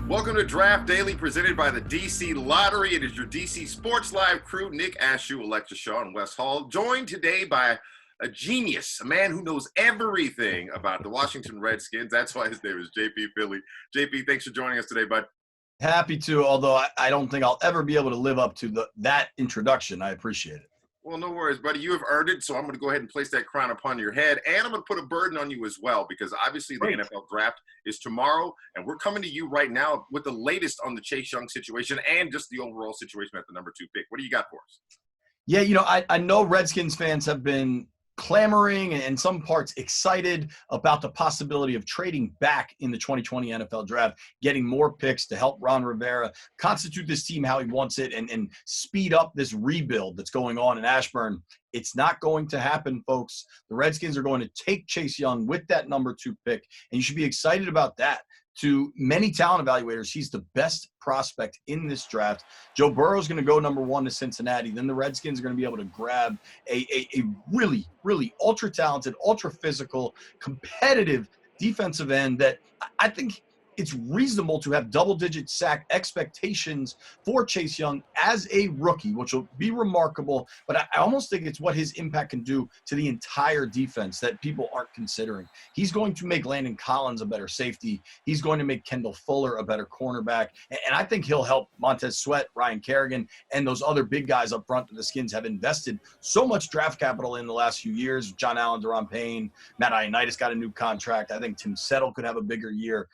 Welcome to Draft Daily, presented by the DC Lottery. It is your DC Sports Live crew, Nick Ashew, Alexa Shaw, and Wes Hall, joined today by a genius, a man who knows everything about the Washington Redskins. That's why his name is JP Philly. JP, thanks for joining us today, bud. Happy to, although I don't think I'll ever be able to live up to that introduction. I appreciate it. Well, no worries, buddy. You have earned it, so I'm going to go ahead and place that crown upon your head. And I'm going to put a burden on you as well, because obviously the NFL draft is tomorrow, and we're coming to you right now with the latest on the Chase Young situation and just the overall situation at the number 2 pick. What do you got for us? Yeah, I know Redskins fans have been clamoring and in some parts excited about the possibility of trading back in the 2020 NFL draft, getting more picks to help Ron Rivera constitute this team how he wants it and speed up this rebuild that's going on in Ashburn. It's not going to happen, folks. The Redskins are going to take Chase Young with that number 2 pick, and you should be excited about that. To many talent evaluators, he's the best prospect in this draft. Joe Burrow is going to go number 1 to Cincinnati. Then the Redskins are going to be able to grab a really, really ultra-talented, ultra-physical, competitive defensive end that I think it's reasonable to have double-digit sack expectations for Chase Young as a rookie, which will be remarkable. But I almost think it's what his impact can do to the entire defense that people aren't considering. He's going to make Landon Collins a better safety. He's going to make Kendall Fuller a better cornerback. And I think he'll help Montez Sweat, Ryan Kerrigan, and those other big guys up front that the Skins have invested so much draft capital in the last few years. John Allen, Deron Payne, Matt Ioannidis got a new contract. I think Tim Settle could have a bigger year.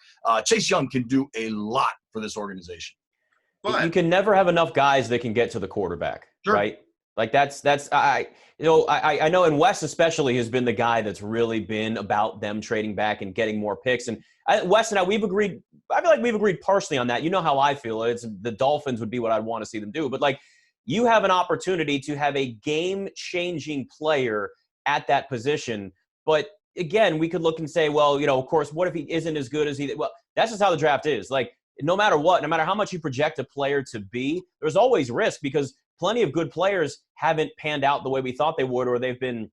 Chase Young can do a lot for this organization. But you can never have enough guys that can get to the quarterback, sure. Right? Like I know, and Wes especially has been the guy that's really been about them trading back and getting more picks. And Wes and I, we've agreed. I feel like we've agreed partially on that. You know how I feel. It's the Dolphins would be what I'd want to see them do. But like, you have an opportunity to have a game-changing player at that position. But again, we could look and say, well, of course, what if he isn't as good as he? Well, that's just how the draft is. Like, no matter what, no matter how much you project a player to be, there's always risk because plenty of good players haven't panned out the way we thought they would, or they've been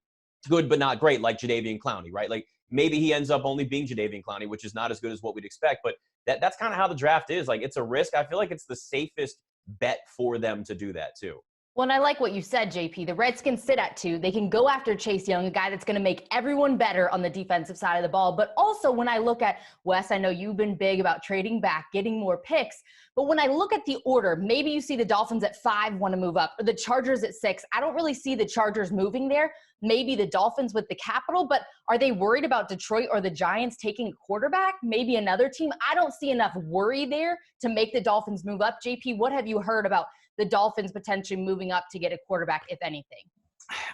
good but not great, like Jadeveon Clowney, right? Like, maybe he ends up only being Jadeveon Clowney, which is not as good as what we'd expect. But that's kind of how the draft is. Like, it's a risk. I feel like it's the safest bet for them to do that too. Well, and I like what you said, JP. The Redskins sit at 2. They can go after Chase Young, a guy that's going to make everyone better on the defensive side of the ball. But also when I look at, Wes, I know you've been big about trading back, getting more picks. But when I look at the order, maybe you see the Dolphins at 5 want to move up, or the Chargers at 6. I don't really see the Chargers moving there. Maybe the Dolphins with the capital, but are they worried about Detroit or the Giants taking a quarterback? Maybe another team? I don't see enough worry there to make the Dolphins move up. JP, what have you heard about the Dolphins potentially moving up to get a quarterback, if anything?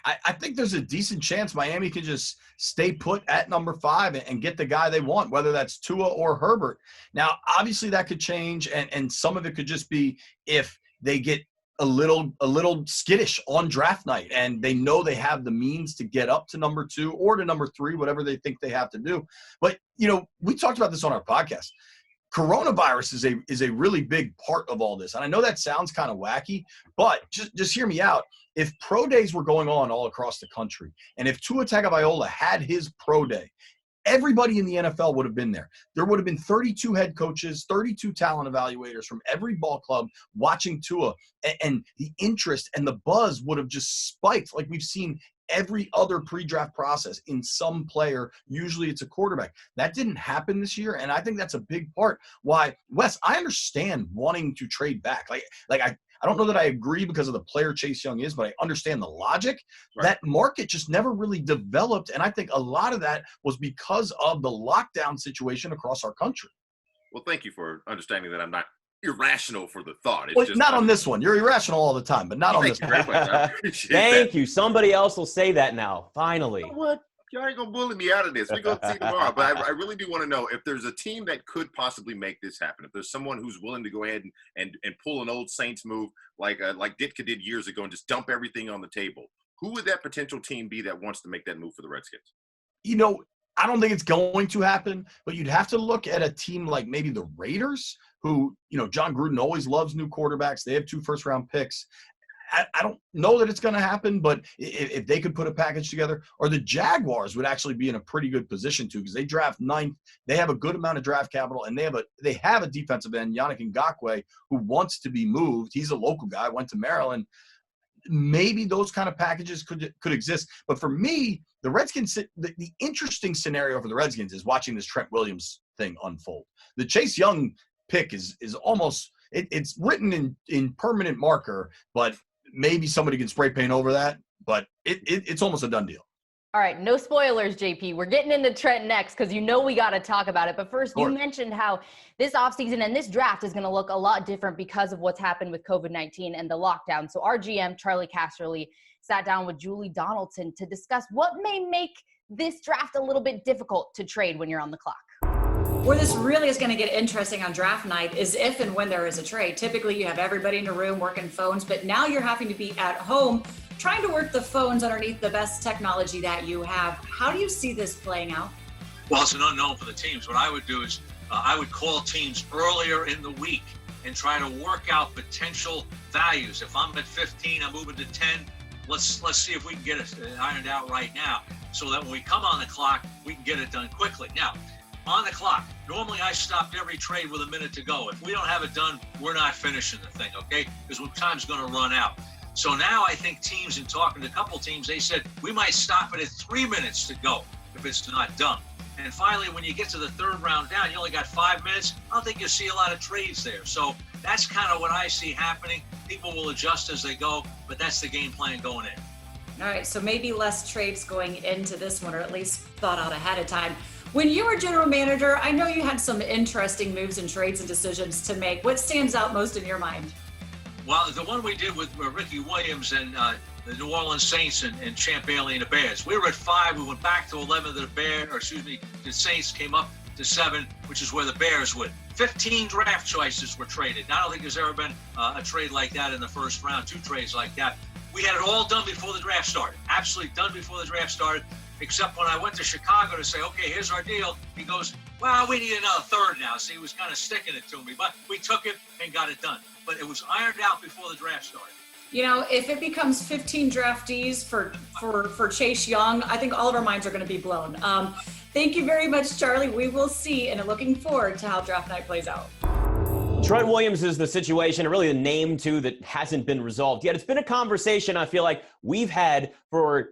I think there's a decent chance Miami can just stay put at number 5 and get the guy they want, whether that's Tua or Herbert. Now, obviously that could change, and some of it could just be if they get a little skittish on draft night and they know they have the means to get up to number 2 or to number 3, whatever they think they have to do. But, we talked about this on our podcast. Coronavirus is a really big part of all this. And I know that sounds kind of wacky, but just hear me out. If pro days were going on all across the country, and if Tua Tagovailoa had his pro day, everybody in the NFL would have been there. There would have been 32 head coaches, 32 talent evaluators from every ball club watching Tua, and the interest and the buzz would have just spiked like we've seen every other pre-draft process in some player. Usually it's a quarterback. That didn't happen this year, and I think that's a big part why, Wes, I understand wanting to trade back. I don't know that I agree because of the player Chase Young is, but I understand the logic. Right. That market just never really developed, and I think a lot of that was because of the lockdown situation across our country. Well, thank you for understanding that I'm not irrational for the thought. It's well, just not on this one. You're irrational all the time, but not on this one. Thank you. Somebody else will say that now, finally. You know what? Y'all ain't going to bully me out of this. We're going to see tomorrow. But I really do want to know if there's a team that could possibly make this happen. If there's someone who's willing to go ahead and pull an old Saints move like Ditka did years ago and just dump everything on the table, who would that potential team be that wants to make that move for the Redskins? I don't think it's going to happen, but you'd have to look at a team like maybe the Raiders, who, John Gruden always loves new quarterbacks. They have 2 first-round picks. I don't know that it's going to happen, but if they could put a package together, or the Jaguars would actually be in a pretty good position too, because they draft ninth. They have a good amount of draft capital, and they have a defensive end, Yannick Ngakoue, who wants to be moved. He's a local guy, went to Maryland. Maybe those kind of packages could exist. But for me, the Redskins, the interesting scenario for the Redskins is watching this Trent Williams thing unfold. The Chase Young pick is almost it's written in permanent marker, but maybe somebody can spray paint over that. But it's almost a done deal. All right, no spoilers, JP. We're getting into Trent next because we got to talk about it. But first, you mentioned how this offseason and this draft is going to look a lot different because of what's happened with COVID-19 and the lockdown. So our GM, Charlie Casserly, sat down with Julie Donaldson to discuss what may make this draft a little bit difficult to trade when you're on the clock. Where this really is going to get interesting on draft night is if and when there is a trade. Typically, you have everybody in the room working phones, but now you're having to be at home trying to work the phones underneath the best technology that you have. How do you see this playing out? Well, it's an unknown for the teams. What I would do is I would call teams earlier in the week and try to work out potential values. If I'm at 15, I'm moving to 10. Let's see if we can get it ironed out right now so that when we come on the clock, we can get it done quickly. Now, on the clock, normally I stopped every trade with a minute to go. If we don't have it done, we're not finishing the thing, okay? Because time's going to run out. So now I think teams, in talking to a couple teams, they said we might stop it at 3 minutes to go if it's not done. And finally, when you get to the third round down, you only got 5 minutes. I don't think you'll see a lot of trades there. So that's kind of what I see happening. People will adjust as they go, but that's the game plan going in. All right, so maybe less trades going into this one, or at least thought out ahead of time. When you were general manager, I know you had some interesting moves and trades and decisions to make. What stands out most in your mind? Well, the one we did with Ricky Williams and the New Orleans Saints and Champ Bailey and the Bears. We were at 5. We went back to 11. The Saints came up to 7, which is where the Bears went. 15 draft choices were traded. I don't think there's ever been a trade like that in the first round, 2 trades like that. We had it all done before the draft started. Absolutely done before the draft started, except when I went to Chicago to say, okay, here's our deal. He goes, well, we need another third now. So he was kind of sticking it to me, but we took it and got it done. But it was ironed out before the draft started. You know, if it becomes 15 draftees for Chase Young, I think all of our minds are going to be blown. Thank you very much, Charlie. We will see, and looking forward to how draft night plays out. Trent Williams is the situation, really the name, too, that hasn't been resolved yet. It's been a conversation I feel like we've had for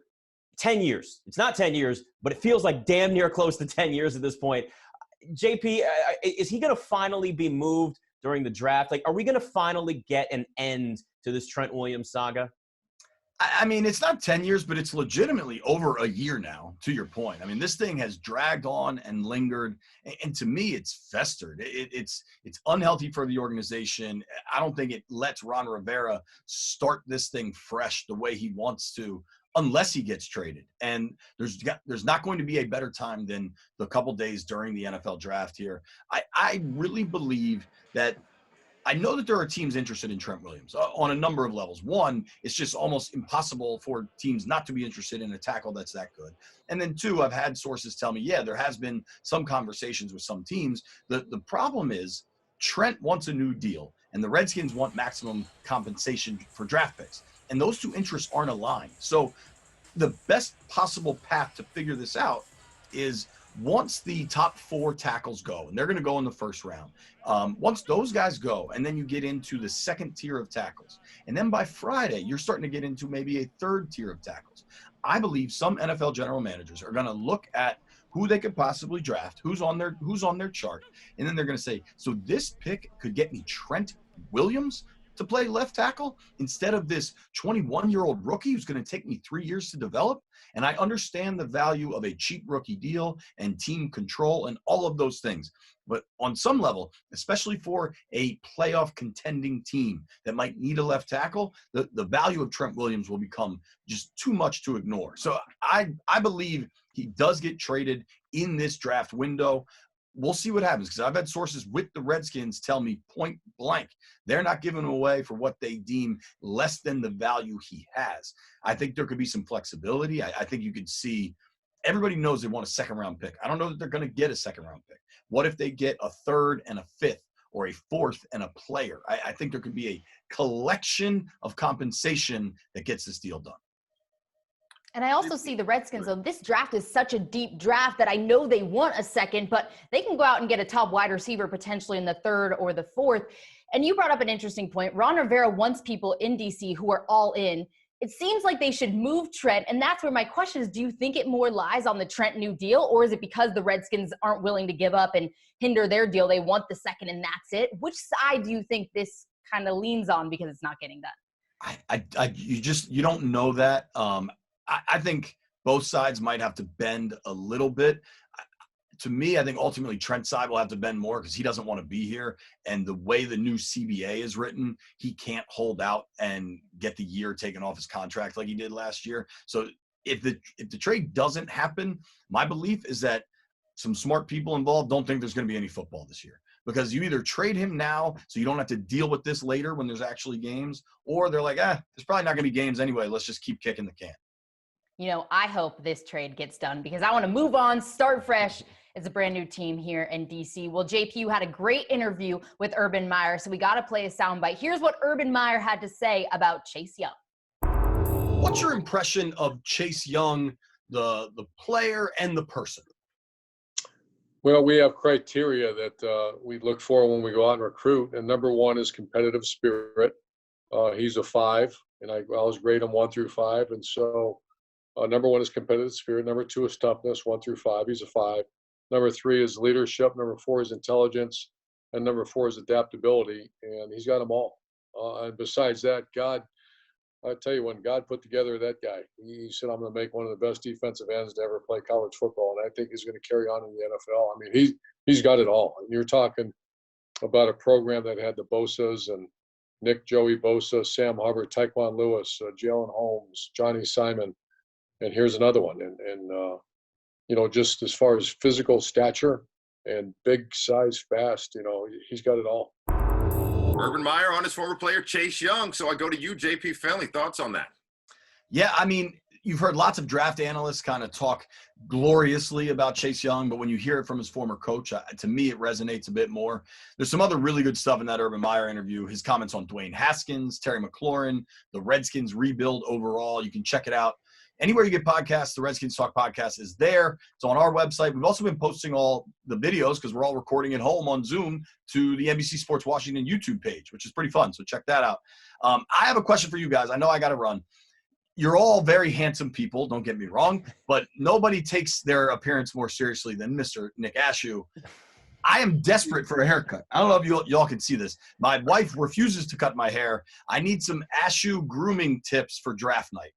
10 years. It's not 10 years, but it feels like damn near close to 10 years at this point. JP, is he going to finally be moved during the draft? Like, are we going to finally get an end to this Trent Williams saga? I mean, it's not 10 years, but it's legitimately over a year now, to your point. I mean, this thing has dragged on and lingered, and to me, it's festered. It's unhealthy for the organization. I don't think it lets Ron Rivera start this thing fresh the way he wants to, unless he gets traded. And there's not going to be a better time than the couple days during the NFL draft here. I really believe that I know that there are teams interested in Trent Williams on a number of levels. One, it's just almost impossible for teams not to be interested in a tackle that's that good. And then 2, I've had sources tell me, yeah, there has been some conversations with some teams. The problem is Trent wants a new deal, and the Redskins want maximum compensation for draft picks. And those 2 interests aren't aligned. So the best possible path to figure this out is once the top 4 tackles go, and they're going to go in the first round, once those guys go, and then you get into the second tier of tackles, and then by Friday, you're starting to get into maybe a third tier of tackles. I believe some NFL general managers are going to look at who they could possibly draft, who's on their chart, and then they're going to say, so this pick could get me Trent Williams to play left tackle instead of this 21-year-old rookie who's going to take me 3 years to develop. And I understand the value of a cheap rookie deal and team control and all of those things. But on some level, especially for a playoff contending team that might need a left tackle, the value of Trent Williams will become just too much to ignore. So I believe he does get traded in this draft window. We'll see what happens, because I've had sources with the Redskins tell me point blank they're not giving him away for what they deem less than the value he has. I think there could be some flexibility. I think you could see everybody knows they want a second-round pick. I don't know that they're going to get a second-round pick. What if they get a 3rd and a 5th, or a fourth and a player. I think there could be a collection of compensation that gets this deal done. And I also see the Redskins, though, this draft is such a deep draft that I know they want a second, but they can go out and get a top wide receiver potentially in the third or the fourth. And you brought up an interesting point. Ron Rivera wants people in DC who are all in. It seems like they should move Trent, and that's where my question is, do you think it more lies on the Trent new deal, or is it because the Redskins aren't willing to give up and hinder their deal? They want the second and that's it. Which side do you think this kind of leans on because it's not getting done? You don't know that. I think both sides might have to bend a little bit. To me, I think ultimately Trent's side will have to bend more because he doesn't want to be here. And the way the new CBA is written, he can't hold out and get the year taken off his contract like he did last year. So if the trade doesn't happen, my belief is that some smart people involved don't think there's going to be any football this year. Because you either trade him now so you don't have to deal with this later when there's actually games, or they're like, there's probably not going to be games anyway. Let's just keep kicking the can. You know, I hope this trade gets done because I want to move on, start fresh. It's a brand new team here in DC. Well, JP, you had a great interview with Urban Meyer, so we got to play a soundbite. Here's what Urban Meyer had to say about Chase Young. What's your impression of Chase Young, the player and the person? Well, we have criteria that we look for when we go out and recruit, and number one is competitive spirit. He's a 5, and I always grade him 1 through 5, and so number one is competitive spirit. Number 2 is toughness, 1 through 5. He's a 5. Number 3 is leadership. Number 4 is intelligence, and number 4 is adaptability, and he's got them all. And besides that, God, I tell you, when God put together that guy, he said, I'm going to make one of the best defensive ends to ever play college football. And I think he's going to carry on in the NFL. I mean, he's got it all. And you're talking about a program that had the Bosas and Nick Joey Bosa, Sam Hubbard, Tyquan Lewis, Jalen Holmes, Johnny Simon. And here's another one. And just as far as physical stature and big size, fast, he's got it all. Urban Meyer on his former player, Chase Young. So I go to you, JP Finley. Thoughts on that? Yeah, I mean, you've heard lots of draft analysts kind of talk gloriously about Chase Young, but when you hear it from his former coach, to me, it resonates a bit more. There's some other really good stuff in that Urban Meyer interview. His comments on Dwayne Haskins, Terry McLaurin, the Redskins rebuild overall. You can check it out. Anywhere you get podcasts, the Redskins Talk podcast is there. It's on our website. We've also been posting all the videos because we're all recording at home on Zoom to the NBC Sports Washington YouTube page, which is pretty fun. So check that out. I have a question for you guys. I know I got to run. You're all very handsome people, don't get me wrong, but nobody takes their appearance more seriously than Mr. Nick Ashew. I am desperate for a haircut. I don't know if y'all can see this. My wife refuses to cut my hair. I need some Ashew grooming tips for draft night.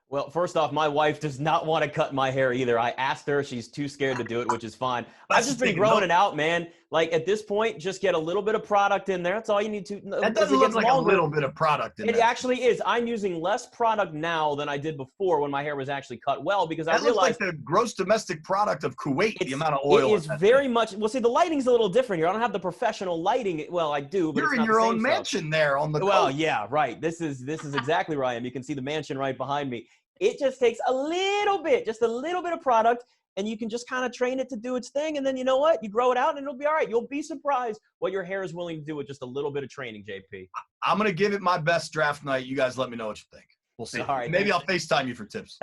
Well, first off, my wife does not want to cut my hair either. I asked her. She's too scared to do it, which is fine. I've just been growing it out, man. Like, at this point, just get a little bit of product in there. That's all you need to. That doesn't look like a little bit of product in there. It actually is. I'm using less product now than I did before when my hair was actually cut well because I realized. That looks like the gross domestic product of Kuwait, the amount of oil. It is very much. Well, see, the lighting's a little different here. I don't have the professional lighting. Well, I do, but you're it's in not your the own same mansion stuff. there on the coast. Well, yeah, right. This is exactly where I am. You can see the mansion right behind me. It just takes a little bit of product, and you can just kind of train it to do its thing. And then you know what? You grow it out, and it'll be all right. You'll be surprised what your hair is willing to do with just a little bit of training, JP. I'm going to give it my best draft night. You guys let me know what you think. We'll see. All right, maybe I'll FaceTime you for tips.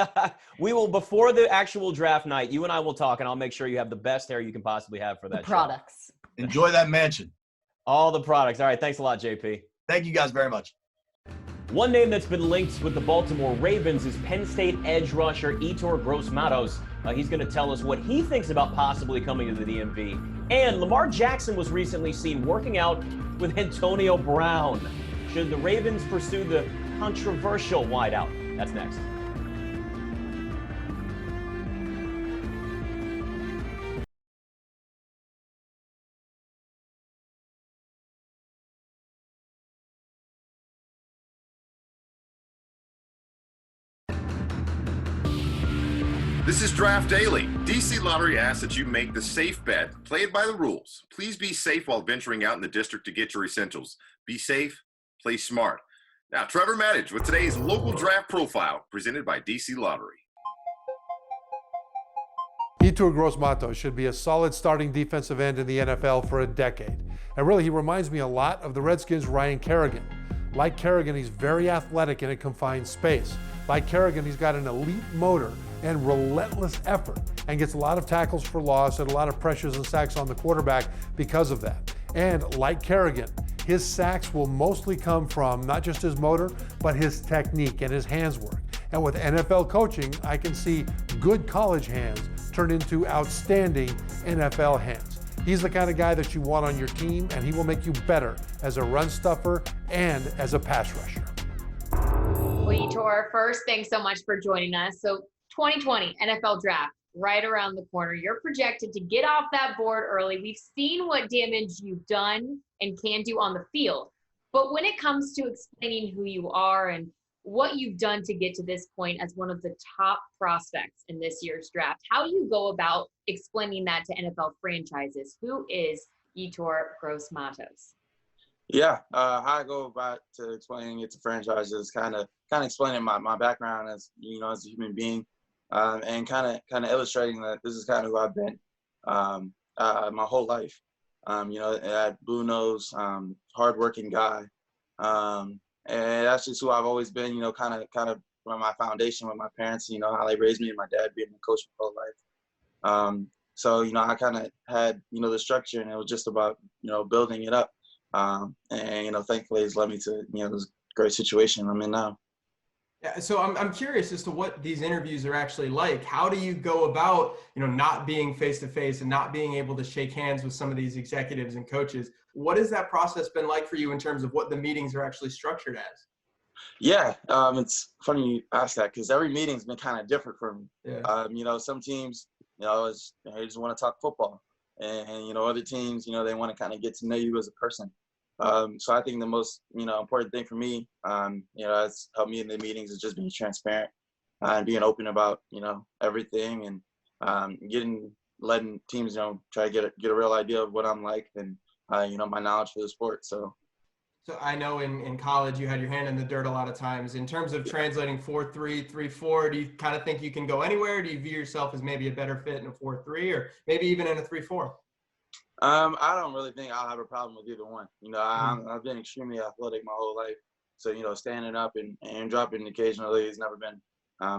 We will, before the actual draft night, you and I will talk, and I'll make sure you have the best hair you can possibly have for that products. Enjoy that mansion. All the products. All right, thanks a lot, JP. Thank you guys very much. One name that's been linked with the Baltimore Ravens is Penn State edge rusher Yetur Gross-Matos. He's going to tell us what he thinks about possibly coming to the DMV. And Lamar Jackson was recently seen working out with Antonio Brown. Should the Ravens pursue the controversial wideout? That's next. This is Draft Daily. DC Lottery asks that you make the safe bet, play it by the rules. Please be safe while venturing out in the district to get your essentials. Be safe, play smart. Now, Trevor Maddage with today's local draft profile presented by DC Lottery. Yetur Gross-Matos should be a solid starting defensive end in the NFL for a decade. And really, he reminds me a lot of the Redskins' Ryan Kerrigan. Like Kerrigan, he's very athletic in a confined space. Like Kerrigan, he's got an elite motor and relentless effort and gets a lot of tackles for loss and a lot of pressures and sacks on the quarterback because of that. And like Kerrigan, his sacks will mostly come from not just his motor, but his technique and his hands work. And with NFL coaching, I can see good college hands turn into outstanding NFL hands. He's the kind of guy that you want on your team, and he will make you better as a run stuffer and as a pass rusher. Well, Yetur, first, thanks so much for joining us. So 2020 NFL Draft, right around the corner. You're projected to get off that board early. We've seen what damage you've done and can do on the field. But when it comes to explaining who you are and what you've done to get to this point as one of the top prospects in this year's draft, how do you go about explaining that to NFL franchises? Who is Yetur Gross-Matos? Yeah, how I go about to explaining it to franchises, kind of explaining my background as as a human being, and kind of illustrating that this is kind of who I've been my whole life. That blue nose, hardworking guy, and that's just who I've always been. Kind of my foundation with my parents. How they raised me, and my dad being a coach my whole life. So I kind of had the structure, and it was just about building it up. And thankfully it's led me to this great situation I'm in now. Yeah, so I'm curious as to what these interviews are actually like. How do you go about not being face to face and not being able to shake hands with some of these executives and coaches? What has that process been like for you in terms of what the meetings are actually structured as? Yeah, it's funny you ask that because every meeting's been kind of different for me. Yeah. Some teams they just want to talk football, and other teams they want to kind of get to know you as a person. So I think the most, important thing for me, that's helped me in the meetings is just being transparent and being open about, everything and letting teams, try to get a real idea of what I'm like and, my knowledge for the sport. So I know in college you had your hand in the dirt a lot of times. In terms of translating 4-3, 3-4, do you kind of think you can go anywhere? Do you view yourself as maybe a better fit in a 4-3 or maybe even in a 3-4? I don't really think I'll have a problem with either one. I've been extremely athletic my whole life. So, standing up and dropping occasionally has never been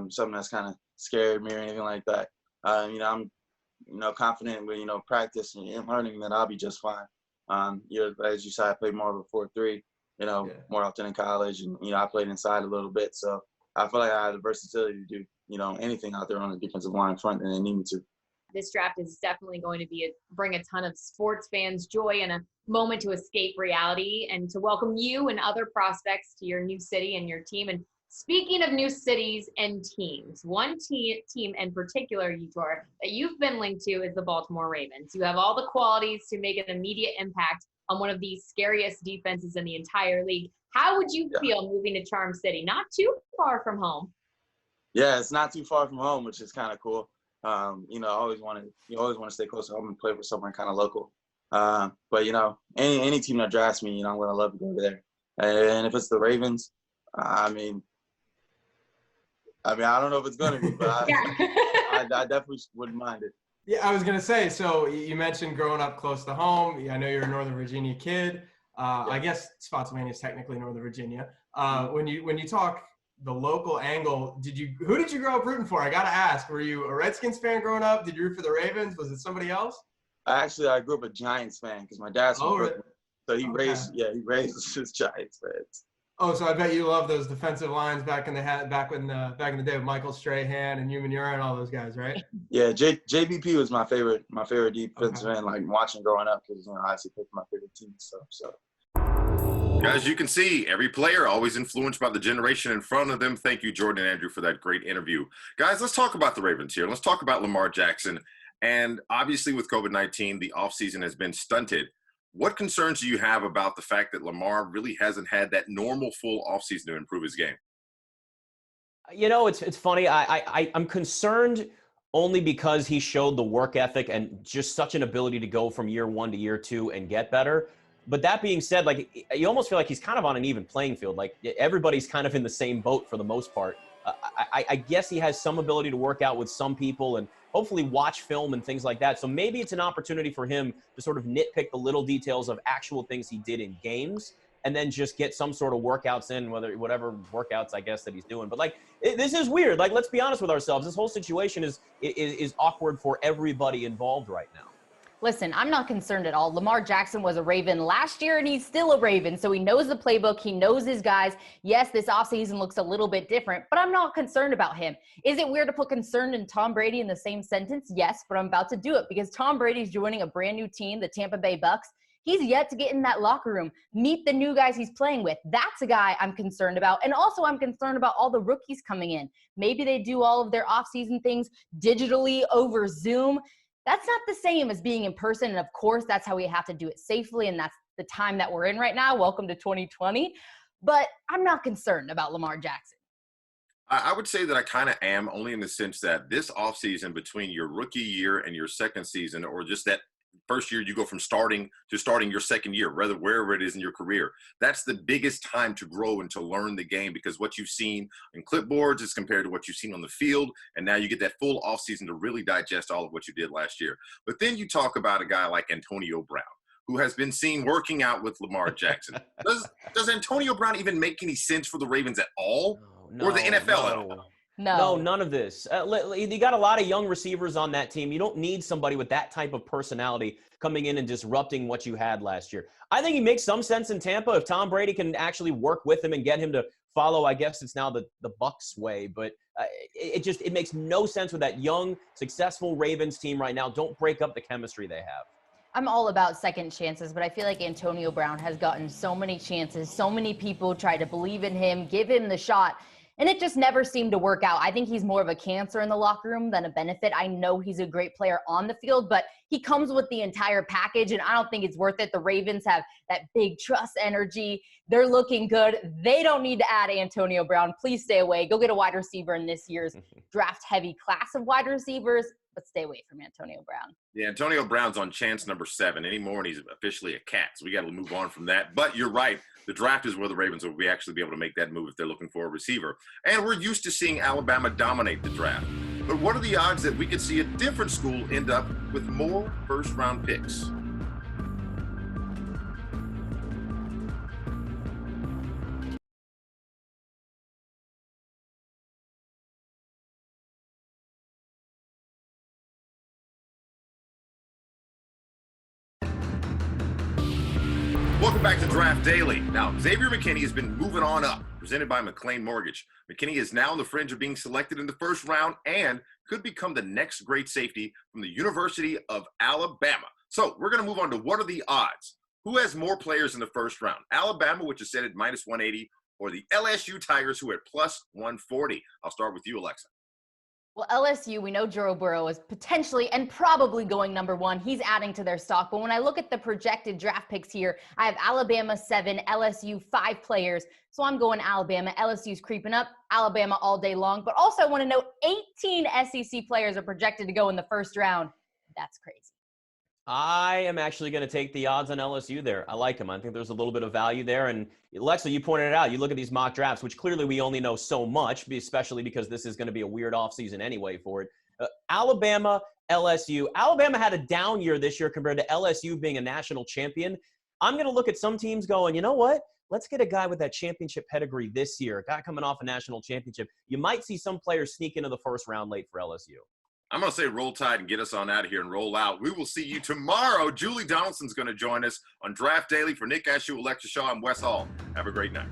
something that's kind of scared me or anything like that. I'm, confident with, practice and learning that I'll be just fine. As you said, I played more of a 4-3, more often in college. And, I played inside a little bit. So I feel like I have the versatility to do, anything out there on the defensive line front that they need me to. This draft is definitely going to bring a ton of sports fans joy and a moment to escape reality and to welcome you and other prospects to your new city and your team. And speaking of new cities and teams, one team in particular, Yetur, that you've been linked to is the Baltimore Ravens. You have all the qualities to make an immediate impact on one of the scariest defenses in the entire league. How would you feel moving to Charm City? Not too far from home. Yeah, it's not too far from home, which is kind of cool. I always want to stay close to home and play for someone kind of local. But any team that drafts me, I'm gonna love to go there. And if it's the Ravens, I don't know if it's gonna be, but I definitely wouldn't mind it. Yeah, I was gonna say. So you mentioned growing up close to home. I know you're a Northern Virginia kid. I guess Spotsylvania is technically Northern Virginia. When you talk the local angle, who did you grow up rooting for? I gotta ask, were you a Redskins fan growing up? Did you root for the Ravens? Was it somebody else? I grew up a Giants fan because my dad's from Brooklyn. So he raised his Giants fans. Oh, so I bet you love those defensive lines back in the day with Michael Strahan and Hugh Manura and all those guys, right? Yeah, JBP was my favorite defensive end, like watching growing up because I actually picked my favorite team and stuff. So. As you can see, every player always influenced by the generation in front of them. Thank you, Jordan and Andrew, for that great interview. Guys, let's talk about the Ravens here. Let's talk about Lamar Jackson. And obviously with COVID-19, the offseason has been stunted. What concerns do you have about the fact that Lamar really hasn't had that normal full offseason to improve his game? It's funny. I'm concerned only because he showed the work ethic and just such an ability to go from year one to year two and get better. But that being said, you almost feel like he's kind of on an even playing field. Like everybody's kind of in the same boat for the most part. I guess he has some ability to work out with some people and hopefully watch film and things like that. So maybe it's an opportunity for him to sort of nitpick the little details of actual things he did in games and then just get some sort of workouts in, whatever workouts I guess that he's doing. But this is weird. Let's be honest with ourselves. This whole situation is awkward for everybody involved right now. Listen, I'm not concerned at all. Lamar Jackson was a Raven last year, and he's still a Raven, so he knows the playbook. He knows his guys. Yes, this offseason looks a little bit different, but I'm not concerned about him. Is it weird to put concern and Tom Brady in the same sentence? Yes, but I'm about to do it because Tom Brady's joining a brand new team, the Tampa Bay Bucks. He's yet to get in that locker room, meet the new guys he's playing with. That's a guy I'm concerned about. And also I'm concerned about all the rookies coming in. Maybe they do all of their offseason things digitally over Zoom. That's not the same as being in person. And of course, that's how we have to do it safely. And that's the time that we're in right now. Welcome to 2020. But I'm not concerned about Lamar Jackson. I would say that I kind of am, only in the sense that this offseason between your rookie year and your second season, or just that first year you go from starting to starting your second year, wherever it is in your career, that's the biggest time to grow and to learn the game, because what you've seen in clipboards is compared to what you've seen on the field, and now you get that full offseason to really digest all of what you did last year. But then you talk about a guy like Antonio Brown, who has been seen working out with Lamar Jackson. Does Antonio Brown even make any sense for the Ravens at all? Or the NFL at all? No, none of this. You got a lot of young receivers on that team. You don't need somebody with that type of personality coming in and disrupting what you had last year. I think he makes some sense in Tampa if Tom Brady can actually work with him and get him to follow, I guess it's now the Bucs way. But it makes no sense with that young, successful Ravens team right now. Don't break up the chemistry they have. I'm all about second chances, but I feel like Antonio Brown has gotten so many chances. So many people try to believe in him, give him the shot. And it just never seemed to work out. I think he's more of a cancer in the locker room than a benefit. I know he's a great player on the field, but he comes with the entire package, and I don't think it's worth it. The Ravens have that big trust energy. They're looking good. They don't need to add Antonio Brown. Please stay away. Go get a wide receiver in this year's draft-heavy class of wide receivers, but stay away from Antonio Brown. Yeah, Antonio Brown's on chance number 7 anymore, and he's officially a cat, so we got to move on from that. But you're right. The draft is where the Ravens will actually be able to make that move if they're looking for a receiver. And we're used to seeing Alabama dominate the draft. But what are the odds that we could see a different school end up with more first-round picks? Welcome back to Draft Daily. Now, Xavier McKinney has been moving on up, presented by McLean Mortgage. McKinney is now on the fringe of being selected in the first round and could become the next great safety from the University of Alabama. So we're going to move on to what are the odds? Who has more players in the first round? Alabama, which is set at minus 180, or the LSU Tigers, who are at plus 140? I'll start with you, Alexa. Well, LSU, we know Joe Burrow is potentially and probably going number 1. He's adding to their stock. But when I look at the projected draft picks here, I have Alabama 7, LSU 5 players. So I'm going Alabama. LSU's creeping up. Alabama all day long. But also I want to know 18 SEC players are projected to go in the first round. That's crazy. I am actually going to take the odds on LSU there. I like them. I think there's a little bit of value there. And Alexa, you pointed it out. You look at these mock drafts, which clearly we only know so much, especially because this is going to be a weird offseason anyway for it. Alabama, LSU. Alabama had a down year this year compared to LSU being a national champion. I'm going to look at some teams going, you know what? Let's get a guy with that championship pedigree this year, a guy coming off a national championship. You might see some players sneak into the first round late for LSU. I'm going to say roll tide and get us on out of here and roll out. We will see you tomorrow. Julie Donaldson's going to join us on Draft Daily. For Nick Ashew, Alexa Shaw, and Wes Hall. Have a great night.